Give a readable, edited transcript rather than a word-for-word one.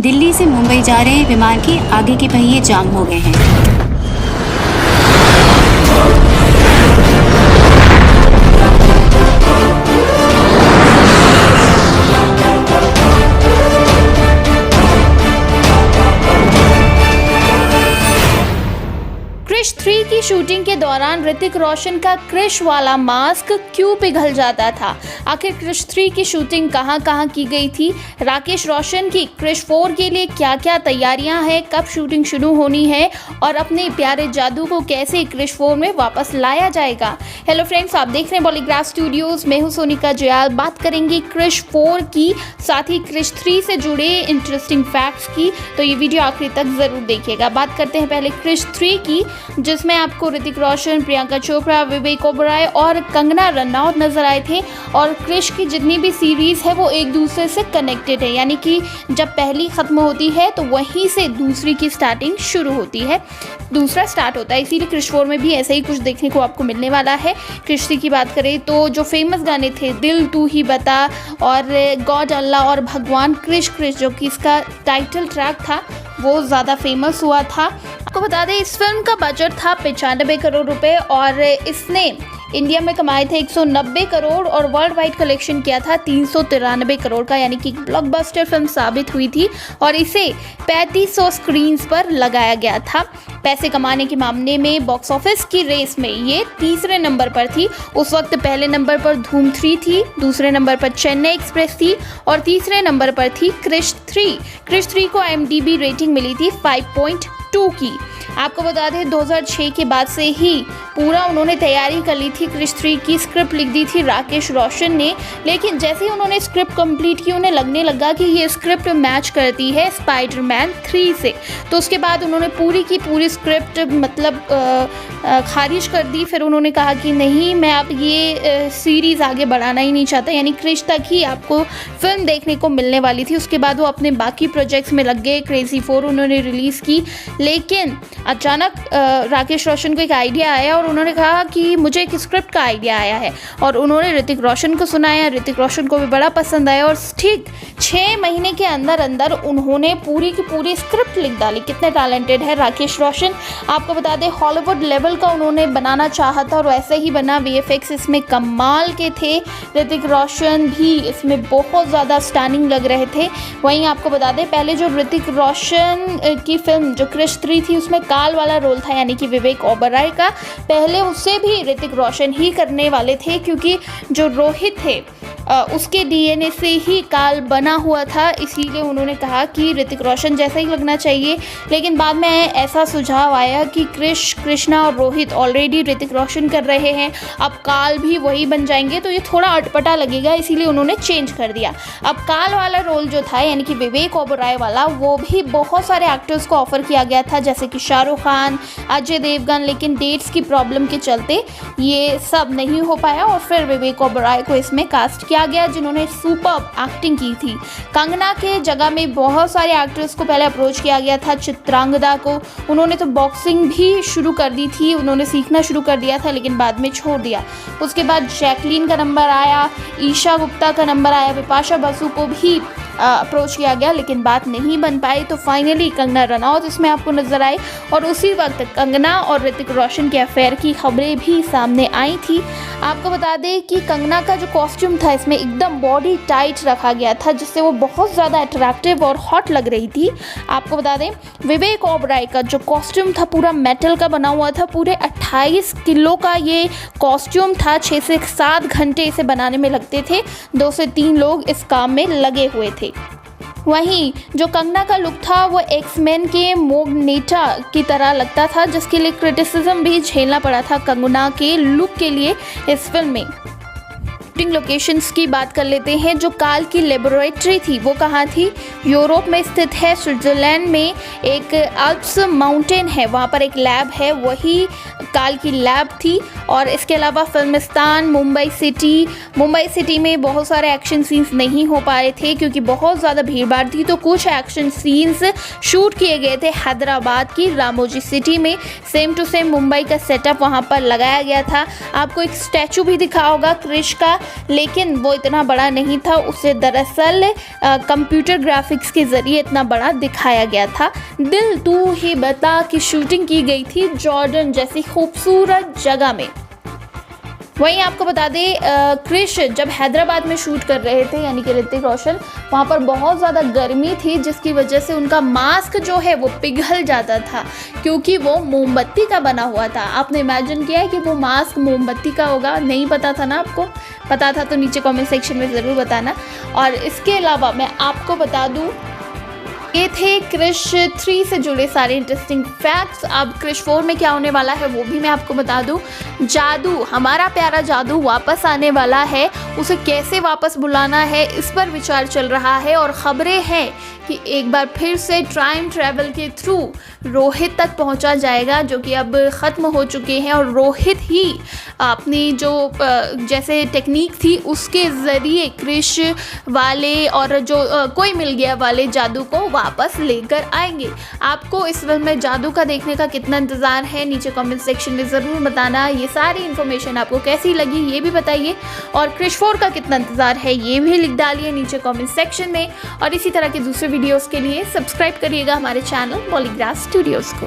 दिल्ली से मुंबई जा रहे विमान के आगे के पहिए जाम हो गए हैं। क्रिश 3 की शूटिंग के दौरान ऋतिक रोशन का क्रिश वाला मास्क क्यों पिघल जाता था? आखिर क्रिश 3 की शूटिंग कहां की गई थी? राकेश रोशन की क्रिश 4 के लिए क्या क्या तैयारियां हैं? कब शूटिंग शुरू होनी है और अपने प्यारे जादू को कैसे क्रिश 4 में वापस लाया जाएगा? हेलो फ्रेंड्स, आप देख रहे हैं बॉलीग्राफ स्टूडियोज। मैं हूं सोनिका जयाल। बात करेंगे क्रिश 4 की, साथ ही क्रिश 3 से जुड़े इंटरेस्टिंग फैक्ट्स की, तो ये वीडियो आखिरी तक जरूर देखिएगा। बात करते हैं पहले क्रिश 3 की, जिसमें आपको ऋतिक रोशन, प्रियंका चोपड़ा, विवेक ओबराय और कंगना रनौत नजर आए थे। और क्रिश की जितनी भी सीरीज है वो एक दूसरे से कनेक्टेड है, यानी कि जब पहली खत्म होती है तो वहीं से दूसरी की स्टार्टिंग शुरू होती है, दूसरा स्टार्ट होता है। इसीलिए क्रिश 4 में भी ऐसा ही कुछ देखने को आपको मिलने वाला है। क्रिश 3 की बात करें तो जो फेमस गाने थे दिल तू ही बता और गॉड अल्लाह और भगवान क्रिश क्रिश, जो कि इसका टाइटल ट्रैक था, वो ज़्यादा फेमस हुआ था। आपको बता दें इस फिल्म का बजट था 95 करोड़ रुपए और इसने इंडिया में कमाए थे 190 करोड़ और वर्ल्ड वाइड कलेक्शन किया था 393 करोड़ का, यानी कि ब्लॉकबस्टर फिल्म साबित हुई थी और इसे 3500 स्क्रीन्स पर लगाया गया था। पैसे कमाने के मामले में बॉक्स ऑफिस की रेस में ये तीसरे नंबर पर थी। उस वक्त पहले नंबर पर धूम 3 थी, दूसरे नंबर पर चेन्नई एक्सप्रेस थी और तीसरे नंबर पर थी क्रिश 3। क्रिश 3 को IMDb रेटिंग मिली थी 5.2 की। आपको बता दें 2006 के बाद से ही पूरा उन्होंने तैयारी कर ली थी। क्रिश 3 की स्क्रिप्ट लिख दी थी राकेश रोशन ने, लेकिन जैसे ही उन्होंने स्क्रिप्ट कंप्लीट की उन्हें लगने लगा कि ये स्क्रिप्ट मैच करती है स्पाइडरमैन 3 से, तो उसके बाद उन्होंने पूरी की पूरी स्क्रिप्ट खारिज कर दी। फिर उन्होंने कहा कि नहीं, मैं अब ये सीरीज़ आगे बढ़ाना ही नहीं चाहता, यानी क्रिश तक ही आपको फिल्म देखने को मिलने वाली थी। उसके बाद वो अपने बाकी प्रोजेक्ट्स में लग गए। क्रेजी 4 उन्होंने रिलीज़ की, लेकिन अचानक राकेश रोशन को एक आइडिया आया और उन्होंने कहा कि मुझे एक स्क्रिप्ट का आइडिया आया है, और उन्होंने ऋतिक रोशन को सुनाया। ऋतिक रोशन को भी बड़ा पसंद आया और ठीक 6 महीने के अंदर अंदर उन्होंने पूरी की पूरी स्क्रिप्ट लिख डाली। कितने टैलेंटेड है राकेश रोशन। आपको बता दें हॉलीवुड लेवल का उन्होंने बनाना चाहा था और वैसे ही बना। VFX इसमें कमाल के थे, ऋतिक रोशन भी इसमें बहुत ज़्यादा स्टनिंग लग रहे थे। वहीं आपको बता दें पहले जो ऋतिक रोशन की फिल्म जो क्रिश 3 थी उसमें काल वाला रोल था, यानी कि विवेक ओबराय का, पहले उससे भी ऋतिक रोशन ही करने वाले थे, क्योंकि जो रोहित थे उसके DNA से ही काल बना हुआ था। इसीलिए उन्होंने कहा कि ऋतिक रोशन जैसा ही लगना चाहिए। लेकिन बाद में ऐसा सुझाव आया कि क्रिश, कृष्णा और रोहित ऑलरेडी ऋतिक रोशन कर रहे हैं, अब काल भी वही बन जाएंगे, तो ये थोड़ा अटपटा लगेगा, इसीलिए उन्होंने चेंज कर दिया। अब काल वाला रोल जो था, यानी कि विवेक ओबराय वाला, वो भी बहुत सारे एक्टर्स को ऑफर किया गया था, जैसे कि शाहरुख खान, अजय देवगन, लेकिन डेट्स की प्रॉब्लम के चलते ये सब नहीं हो पाया और फिर विवेक ओबराय को इसमें कास्ट किया गया, जिन्होंने सुपर्ब एक्टिंग की थी। कंगना के जगह में बहुत सारे एक्टर्स को पहले अप्रोच किया गया था। चित्रांगदा को, उन्होंने तो बॉक्सिंग भी शुरू कर दी थी, उन्होंने सीखना शुरू कर दिया था, लेकिन बाद में छोड़ दिया। उसके बाद जैकलीन का नंबर आया, ईशा गुप्ता का नंबर आया, बिपाशा बसु को भी अप्रोच किया गया, लेकिन बात नहीं बन पाई। तो फाइनली कंगना रनौत इसमें आपको नजर आई और उसी वक्त कंगना और ऋतिक रोशन के अफेयर की खबरें भी सामने आई थी। आपको बता दें कि कंगना का जो कॉस्ट्यूम था इसमें एकदम बॉडी टाइट रखा गया था, जिससे वो बहुत ज़्यादा अट्रैक्टिव और हॉट लग रही थी। आपको बता दें विवेक ओबराय का जो कॉस्ट्यूम था पूरा मेटल का बना हुआ था, पूरे 28 किलो का ये कॉस्ट्यूम था। 6 से 7 घंटे इसे बनाने में लगते थे, 2 से 3 लोग इस काम में लगे हुए थे। वहीं जो कंगना का लुक था वो एक्समैन के मोगनेटा की तरह लगता था, जिसके लिए क्रिटिसिज्म भी झेलना पड़ा था कंगना के लुक के लिए इस फिल्म में। शूटिंग लोकेशंस की बात कर लेते हैं। जो काल की लेबोरेटरी थी वो कहाँ थी? यूरोप में स्थित है, स्विट्जरलैंड में एक अल्प्स माउंटेन है, वहाँ पर एक लैब है, वही काल की लैब थी। और इसके अलावा फिल्मिस्तान, मुंबई सिटी में बहुत सारे एक्शन सीन्स नहीं हो पाए थे क्योंकि बहुत ज़्यादा भीड़भाड़ थी, तो कुछ एक्शन सीन्स शूट किए गए थे हैदराबाद की रामोजी सिटी में। सेम टू सेम मुंबई का सेटअप वहाँ पर लगाया गया था। आपको एक स्टैचू भी दिखा होगा क्रिश का, लेकिन वो इतना बड़ा नहीं था, उसे दरअसल कंप्यूटर ग्राफिक्स के ज़रिए इतना बड़ा दिखाया गया था। दिल तू ही बता की शूटिंग की गई थी जॉर्डन जैसी खूबसूरत जगह में। वहीं आपको बता दें क्रिश जब हैदराबाद में शूट कर रहे थे यानी कि ऋतिक रोशन, वहाँ पर बहुत ज़्यादा गर्मी थी जिसकी वजह से उनका मास्क जो है वो पिघल जाता था क्योंकि वो मोमबत्ती का बना हुआ था। आपने इमेजिन किया है कि वो मास्क मोमबत्ती का होगा? नहीं पता था ना आपको? पता था तो नीचे कमेंट सेक्शन में ज़रूर बताना। और इसके अलावा मैं आपको बता दूँ ये थे क्रिश 3 से जुड़े सारे इंटरेस्टिंग फैक्ट्स। अब क्रिश 4 में क्या होने वाला है वो भी मैं आपको बता दूं। जादू, हमारा प्यारा जादू वापस आने वाला है, उसे कैसे वापस बुलाना है इस पर विचार चल रहा है और ख़बरें हैं कि एक बार फिर से टाइम ट्रैवल के थ्रू रोहित तक पहुंचा जाएगा जो कि अब ख़त्म हो चुके हैं और रोहित ही अपनी जो जैसे टेक्निक थी उसके ज़रिए क्रिश वाले और जो कोई मिल गया वाले जादू को वापस लेकर आएंगे। आपको इस फिल्म में जादू का देखने का कितना इंतज़ार है नीचे कमेंट सेक्शन में ज़रूर बताना। ये सारी इन्फॉर्मेशन आपको कैसी लगी ये भी बताइए और क्रिश 4 का कितना इंतज़ार है ये भी लिख डालिए नीचे कमेंट सेक्शन में। और इसी तरह के दूसरे वीडियोस के लिए सब्सक्राइब करिएगा हमारे चैनल पॉलीग्राफ स्टूडियोज़ को।